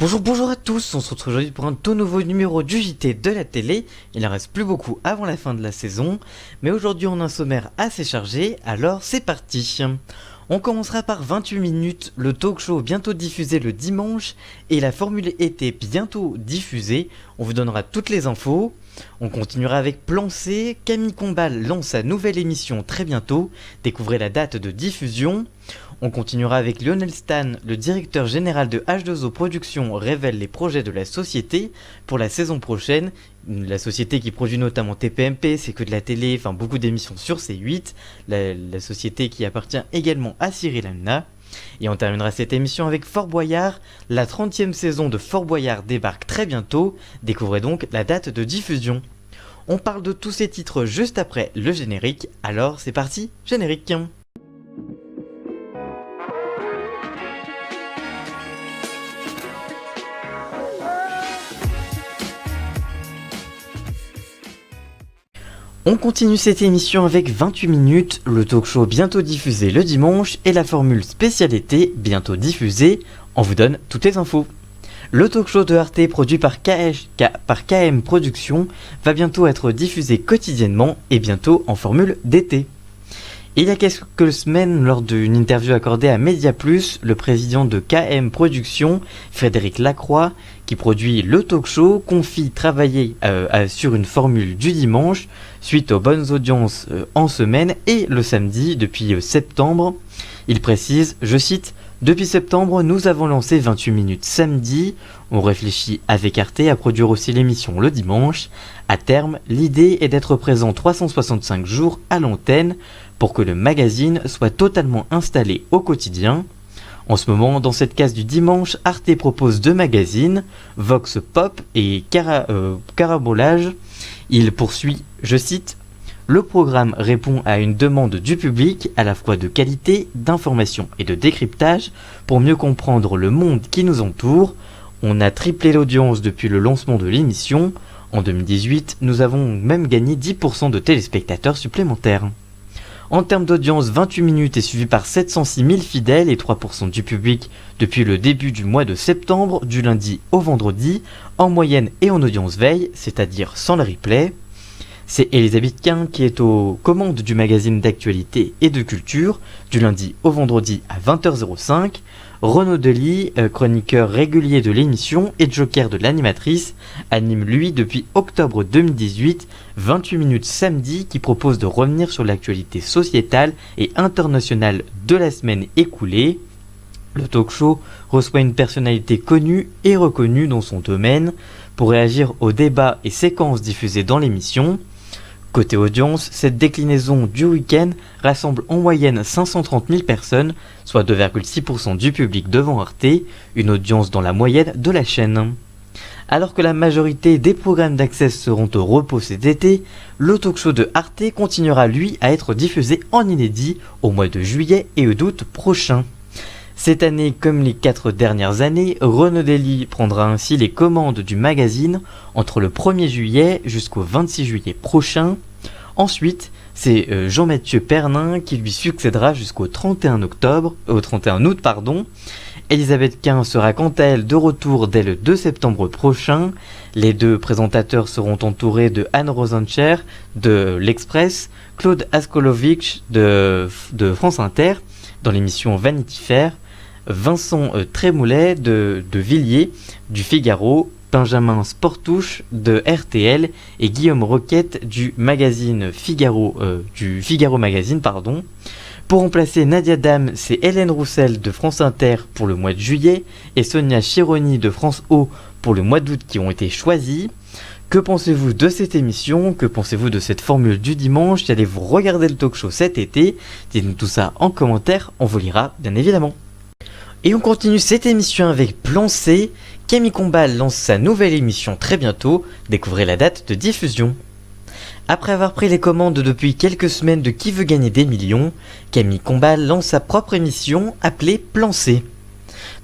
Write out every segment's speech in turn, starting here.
Bonjour à tous, on se retrouve aujourd'hui pour un tout nouveau numéro du JT de la télé. Il en reste plus beaucoup avant la fin de la saison, mais aujourd'hui on a un sommaire assez chargé, alors c'est parti. On commencera par 28 minutes, le talk show bientôt diffusé le dimanche et la Formule été bientôt diffusée. On vous donnera toutes les infos. On continuera avec Plan C, Camille Combal lance sa nouvelle émission très bientôt, découvrez la date de diffusion. On continuera avec Lionel Stan, le directeur général de H2O Productions révèle les projets de la société pour la saison prochaine. La société qui produit notamment TPMP, c'est que de la télé, enfin beaucoup d'émissions sur C8. La société qui appartient également à Cyril Hanouna. Et on terminera cette émission avec Fort Boyard. La 30e saison de Fort Boyard débarque très bientôt. Découvrez donc la date de diffusion. On parle de tous ces titres juste après le générique. Alors c'est parti, générique. On continue cette émission avec 28 minutes, le talk show bientôt diffusé le dimanche et la formule spéciale été bientôt diffusée. On vous donne toutes les infos. Le talk show de Arte produit par KM Productions va bientôt être diffusé quotidiennement et bientôt en formule d'été. Il y a quelques semaines, lors d'une interview accordée à Media+, le président de KM Productions, Frédéric Lacroix, qui produit le talk show, confie travailler sur une formule du dimanche, suite aux bonnes audiences en semaine et le samedi depuis septembre. Il précise, je cite, « Depuis septembre, nous avons lancé 28 minutes samedi. On réfléchit avec Arte à produire aussi l'émission le dimanche. À terme, l'idée est d'être présent 365 jours à l'antenne pour que le magazine soit totalement installé au quotidien. En ce moment, dans cette case du dimanche, Arte propose 2 magazines, Vox Pop et Carabolage. Il poursuit, je cite, « Le programme répond à une demande du public, à la fois de qualité, d'information et de décryptage, pour mieux comprendre le monde qui nous entoure. On a triplé l'audience depuis le lancement de l'émission. En 2018, nous avons même gagné 10% de téléspectateurs supplémentaires. » En termes d'audience, 28 minutes est suivi par 706 000 fidèles et 3% du public depuis le début du mois de septembre, du lundi au vendredi, en moyenne et en audience veille, c'est-à-dire sans le replay. C'est Elisabeth Quint qui est aux commandes du magazine d'actualité et de culture, du lundi au vendredi à 20h05. Renaud Delis, chroniqueur régulier de l'émission et joker de l'animatrice, anime lui depuis octobre 2018 28 minutes samedi qui propose de revenir sur l'actualité sociétale et internationale de la semaine écoulée. Le talk show reçoit une personnalité connue et reconnue dans son domaine pour réagir aux débats et séquences diffusées dans l'émission. Côté audience, cette déclinaison du week-end rassemble en moyenne 530 000 personnes, soit 2,6% du public devant Arte, une audience dans la moyenne de la chaîne. Alors que la majorité des programmes d'Access seront au repos cet été, le talk show de Arte continuera lui à être diffusé en inédit au mois de juillet et d'août prochain. Cette année, comme les 4 dernières années, Renaud Delis prendra ainsi les commandes du magazine entre le 1er juillet jusqu'au 26 juillet prochain. Ensuite, c'est Jean-Mathieu Pernin qui lui succédera jusqu'au 31 août. Elisabeth Quint sera quant à elle de retour dès le 2 septembre prochain. Les 2 présentateurs seront entourés de Anne Rosencher de l'Express, Claude Askolovitch de France Inter dans l'émission Vanity Fair, Vincent Trémoulet de Villiers du Figaro, Benjamin Sportouche de RTL et Guillaume Roquette du Figaro Magazine. Pour remplacer Nadia Dame, c'est Hélène Roussel de France Inter pour le mois de juillet et Sonia Chironi de France O pour le mois d'août qui ont été choisis. Que pensez-vous de cette émission? Que pensez-vous de cette formule du dimanche? Allez-vous regarder le talk show cet été? Dites-nous tout ça en commentaire, on vous lira bien évidemment. Et on continue cette émission avec Plan C. Camille Combal lance sa nouvelle émission très bientôt, découvrez la date de diffusion. Après avoir pris les commandes depuis quelques semaines de Qui veut gagner des millions, Camille Combal lance sa propre émission appelée Plan C.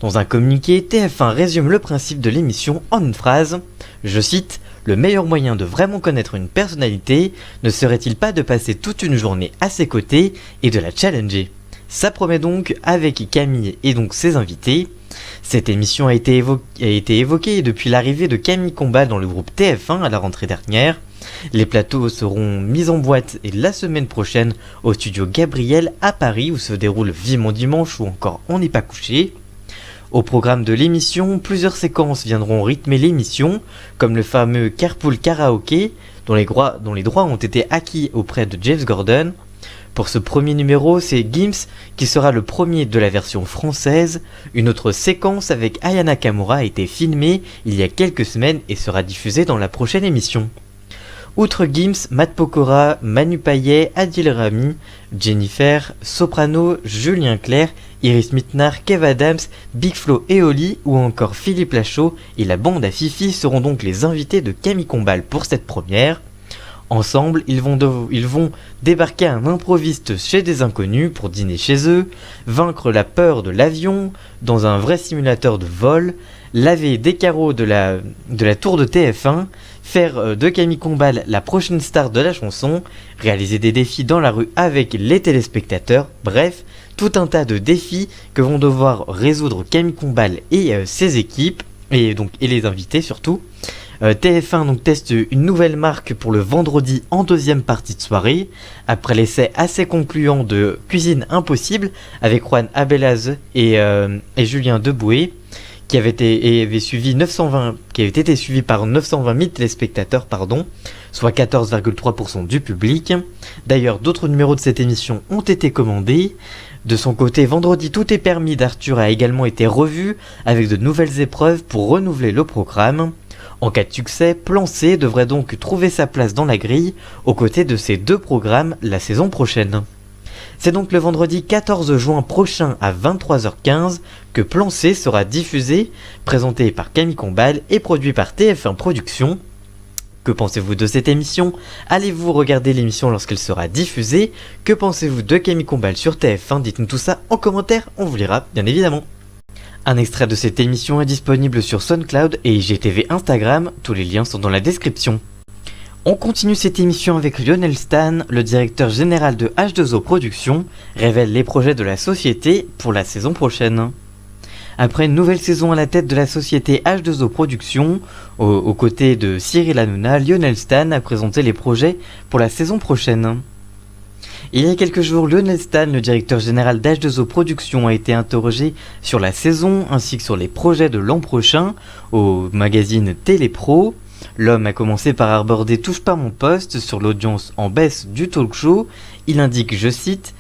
Dans un communiqué, TF1 résume le principe de l'émission en une phrase, je cite, « Le meilleur moyen de vraiment connaître une personnalité ne serait-il pas de passer toute une journée à ses côtés et de la challenger ?» Ça promet donc avec Camille et donc ses invités. Cette émission a été évoquée depuis l'arrivée de Camille Combal dans le groupe TF1 à la rentrée dernière. Les plateaux seront mis en boîte et la semaine prochaine au studio Gabriel à Paris où se déroule Vivement Dimanche ou encore On n'est pas couché. Au programme de l'émission, plusieurs séquences viendront rythmer l'émission, comme le fameux Carpool Karaoke, dont les droits ont été acquis auprès de James Gordon. Pour ce premier numéro, c'est Gims qui sera le premier de la version française. Une autre séquence avec Aya Nakamura a été filmée il y a quelques semaines et sera diffusée dans la prochaine émission. Outre Gims, Matt Pokora, Manu Payet, Adil Rami, Jennifer, Soprano, Julien Clerc, Iris Mittenard, Kev Adams, Big Flo et Oli ou encore Philippe Lachaud et la bande à Fifi seront donc les invités de Camille Combal pour cette première. Ensemble, ils vont débarquer à un improviste chez des inconnus pour dîner chez eux, vaincre la peur de l'avion dans un vrai simulateur de vol, laver des carreaux de la tour de TF1, faire de Camille Combal la prochaine star de la chanson, réaliser des défis dans la rue avec les téléspectateurs, bref, tout un tas de défis que vont devoir résoudre Camille Combal et ses équipes, et les invités surtout. TF1 donc teste une nouvelle marque pour le vendredi en deuxième partie de soirée, après l'essai assez concluant de Cuisine Impossible avec Juan Abelaz et Julien Deboué, qui avait été suivi par 920 000 téléspectateurs, soit 14,3% du public. D'ailleurs, d'autres numéros de cette émission ont été commandés. De son côté, Vendredi Tout est permis d'Arthur a également été revu avec de nouvelles épreuves pour renouveler le programme. En cas de succès, Plan C devrait donc trouver sa place dans la grille aux côtés de ces deux programmes la saison prochaine. C'est donc le vendredi 14 juin prochain à 23h15 que Plan C sera diffusé, présenté par Camille Combal et produit par TF1 Productions. Que pensez-vous de cette émission ? Allez-vous regarder l'émission lorsqu'elle sera diffusée ? Que pensez-vous de Camille Combal sur TF1 ? Dites-nous tout ça en commentaire, on vous lira bien évidemment. Un extrait de cette émission est disponible sur SoundCloud et IGTV Instagram, tous les liens sont dans la description. On continue cette émission avec Lionel Stan, le directeur général de H2O Productions, révèle les projets de la société pour la saison prochaine. Après une nouvelle saison à la tête de la société H2O Productions, aux côtés de Cyril Hanouna, Lionel Stan a présenté les projets pour la saison prochaine. Il y a quelques jours, Lionel Stan, le directeur général d'H2O Productions, a été interrogé sur la saison ainsi que sur les projets de l'an prochain au magazine Télépro. L'homme a commencé par aborder Touche pas mon poste sur l'audience en baisse du talk show. Il indique, je cite,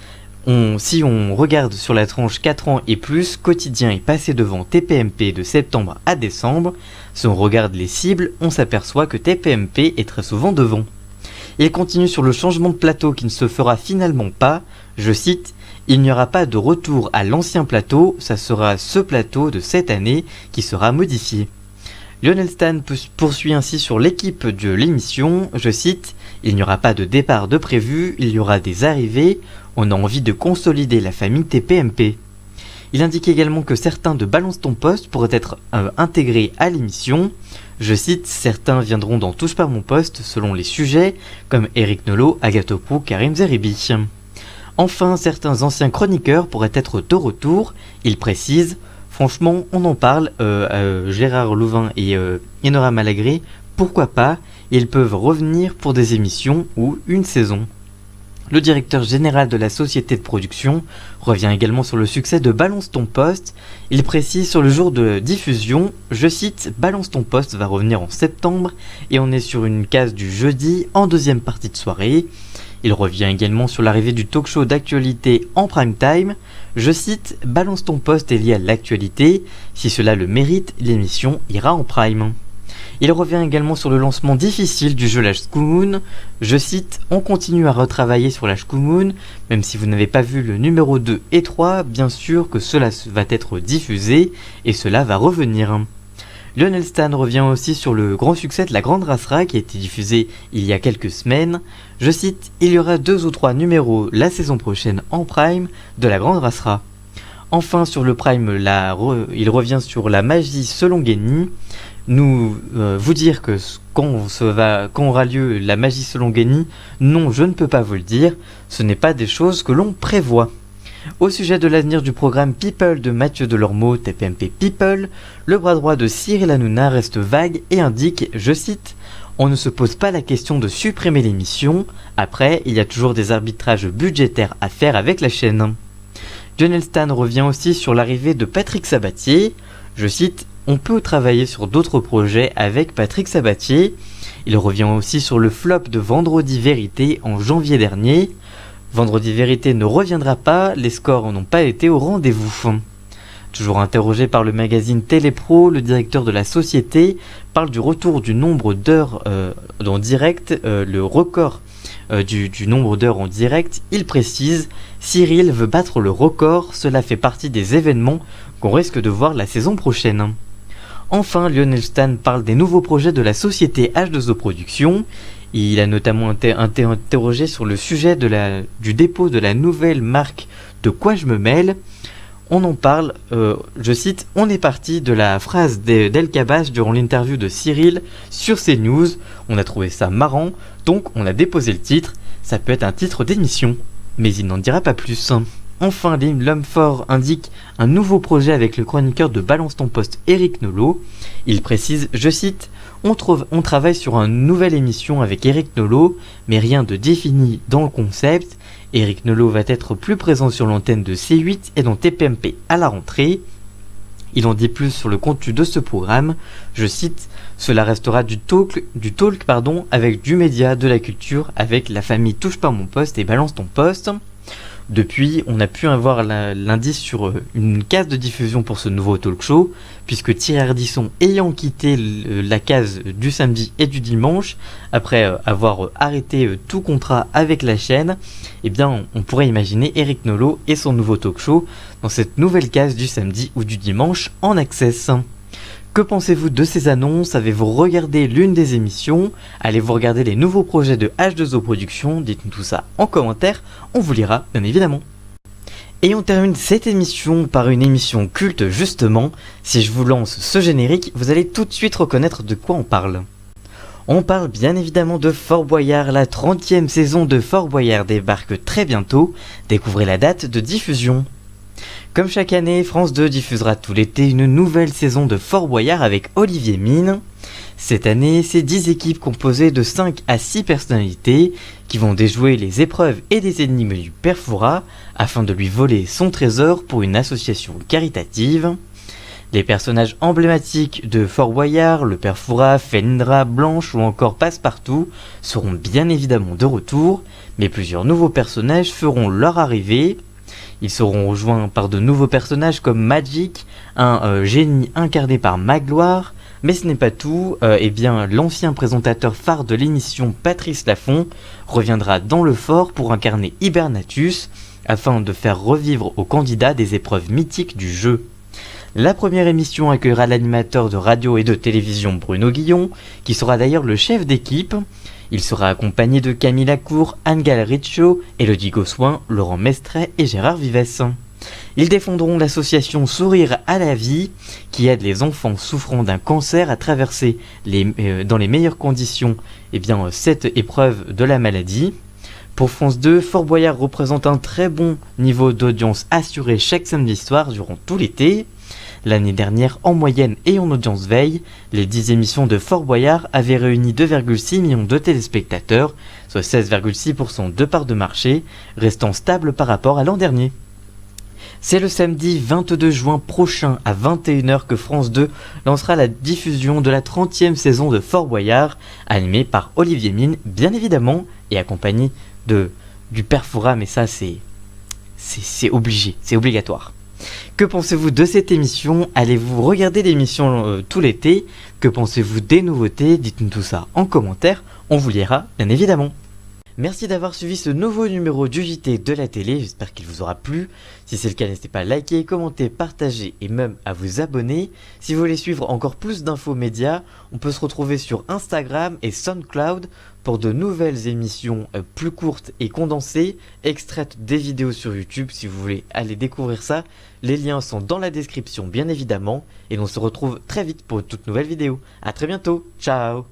si on regarde sur la tranche 4 ans et plus, Quotidien est passé devant TPMP de septembre à décembre. Si on regarde les cibles, on s'aperçoit que TPMP est très souvent devant. Il continue sur le changement de plateau qui ne se fera finalement pas. Je cite, il n'y aura pas de retour à l'ancien plateau, ça sera ce plateau de cette année qui sera modifié. Lionel Stan poursuit ainsi sur l'équipe de l'émission, je cite, il n'y aura pas de départ de prévu, il y aura des arrivées, on a envie de consolider la famille TPMP. Il indique également que certains de Balance ton poste pourraient être intégrés à l'émission. Je cite, certains viendront dans Touche pas mon poste selon les sujets, comme Eric Nolot, Agathe Pro, Karim Zeribi. Enfin, certains anciens chroniqueurs pourraient être de retour. Il précise, franchement, on en parle, Gérard Louvain et Enora Malagré, pourquoi pas, ils peuvent revenir pour des émissions ou une saison. Le directeur général de la société de production revient également sur le succès de Balance ton poste. Il précise sur le jour de diffusion, je cite, Balance ton poste va revenir en septembre et on est sur une case du jeudi en deuxième partie de soirée. Il revient également sur l'arrivée du talk show d'actualité en prime time. Je cite, Balance ton poste est lié à l'actualité, si cela le mérite, l'émission ira en prime. Il revient également sur le lancement difficile du jeu Lâche Moon. Je cite, on continue à retravailler sur Lâche Moon, même si vous n'avez pas vu le numéro 2 et 3, bien sûr que cela va être diffusé et cela va revenir. Lionel Stan revient aussi sur le grand succès de La Grande Rassera qui a été diffusé il y a quelques semaines. Je cite, il y aura 2 ou 3 numéros la saison prochaine en prime de La Grande Rassera. Enfin sur le prime, il revient sur la magie selon Guény. Vous dire que quand aura lieu la magie selon Guény, non, je ne peux pas vous le dire, ce n'est pas des choses que l'on prévoit. Au sujet de l'avenir du programme People de Mathieu Delormeau, TPMP People, le bras droit de Cyril Hanouna reste vague et indique, je cite, « On ne se pose pas la question de supprimer l'émission, après il y a toujours des arbitrages budgétaires à faire avec la chaîne ». Lionel Stan revient aussi sur l'arrivée de Patrick Sabatier, je cite, « On peut travailler sur d'autres projets avec Patrick Sabatier ». Il revient aussi sur le flop de Vendredi Vérité en janvier dernier. Vendredi Vérité ne reviendra pas, les scores n'ont pas été au rendez-vous. Toujours interrogé par le magazine Télépro, le directeur de la société parle du retour du nombre d'heures en direct, le record du nombre d'heures en direct. Il précise, Cyril veut battre le record, cela fait partie des événements qu'on risque de voir la saison prochaine. Enfin, Lionel Stan parle des nouveaux projets de la société H2O Productions. Il a notamment été interrogé sur le sujet du dépôt de la nouvelle marque De quoi je me mêle. On en parle, je cite, « On est parti de la phrase d'El Kabach durant l'interview de Cyril sur CNews. On a trouvé ça marrant, donc on a déposé le titre. Ça peut être un titre d'émission, mais il n'en dira pas plus. » Enfin, l'homme fort indique un nouveau projet avec le chroniqueur de Balance ton poste Eric Nolot. Il précise, je cite, on travaille sur une nouvelle émission avec Eric Nolot, mais rien de défini dans le concept. Eric Nolot va être plus présent sur l'antenne de C8 et dans TPMP à la rentrée. Il en dit plus sur le contenu de ce programme. Je cite, cela restera du talk avec du média, de la culture, avec la famille Touche pas mon poste et Balance ton poste. Depuis, on a pu avoir l'indice sur une case de diffusion pour ce nouveau talk show, puisque Thierry Ardisson, ayant quitté la case du samedi et du dimanche, après avoir arrêté tout contrat avec la chaîne, eh bien, on pourrait imaginer Eric Nolot et son nouveau talk show dans cette nouvelle case du samedi ou du dimanche en access. Que pensez-vous de ces annonces? Avez-vous regardé l'une des émissions? Allez-vous regarder les nouveaux projets de H2O Productions? Dites-nous tout ça en commentaire, on vous lira bien évidemment. Et on termine cette émission par une émission culte justement. Si je vous lance ce générique, vous allez tout de suite reconnaître de quoi on parle. On parle bien évidemment de Fort Boyard, la 30e saison de Fort Boyard débarque très bientôt. Découvrez la date de diffusion. Comme chaque année, France 2 diffusera tout l'été une nouvelle saison de Fort Boyard avec Olivier Mine. Cette année, c'est 10 équipes composées de 5 à 6 personnalités qui vont déjouer les épreuves et des énigmes du Père Fouras afin de lui voler son trésor pour une association caritative. Les personnages emblématiques de Fort Boyard, le Père Fouras, Felindra, Blanche ou encore Passepartout seront bien évidemment de retour, mais plusieurs nouveaux personnages feront leur arrivée. Ils seront rejoints par de nouveaux personnages comme Magic, un génie incarné par Magloire, mais ce n'est pas tout, l'ancien présentateur phare de l'émission Patrice Laffont reviendra dans le fort pour incarner Hibernatus, afin de faire revivre aux candidats des épreuves mythiques du jeu. La première émission accueillera l'animateur de radio et de télévision Bruno Guillon, qui sera d'ailleurs le chef d'équipe. Il sera accompagné de Camille Lacour, Anne-Gale Richaud, Elodie Gossuin, Laurent Mestret et Gérard Vivès. Ils défendront l'association Sourire à la vie, qui aide les enfants souffrant d'un cancer à traverser dans les meilleures conditions cette épreuve de la maladie. Pour France 2, Fort Boyard représente un très bon niveau d'audience assuré chaque samedi soir durant tout l'été. L'année dernière, en moyenne et en audience veille, les 10 émissions de Fort Boyard avaient réuni 2,6 millions de téléspectateurs, soit 16,6% de part de marché, restant stable par rapport à l'an dernier. C'est le samedi 22 juin prochain à 21h que France 2 lancera la diffusion de la 30e saison de Fort Boyard, animée par Olivier Mine, bien évidemment, et accompagné du Père Fouras, mais ça c'est obligé, c'est obligatoire. Que pensez-vous de cette émission? Allez-vous regarder l'émission tout l'été? Que pensez-vous des nouveautés? Dites-nous tout ça en commentaire, on vous lira bien évidemment. Merci d'avoir suivi ce nouveau numéro du JT de la télé, j'espère qu'il vous aura plu. Si c'est le cas, n'hésitez pas à liker, commenter, partager et même à vous abonner. Si vous voulez suivre encore plus d'infos médias, on peut se retrouver sur Instagram et SoundCloud pour de nouvelles émissions plus courtes et condensées, extraites des vidéos sur YouTube si vous voulez aller découvrir ça. Les liens sont dans la description bien évidemment et on se retrouve très vite pour une toute nouvelle vidéo. A très bientôt, ciao.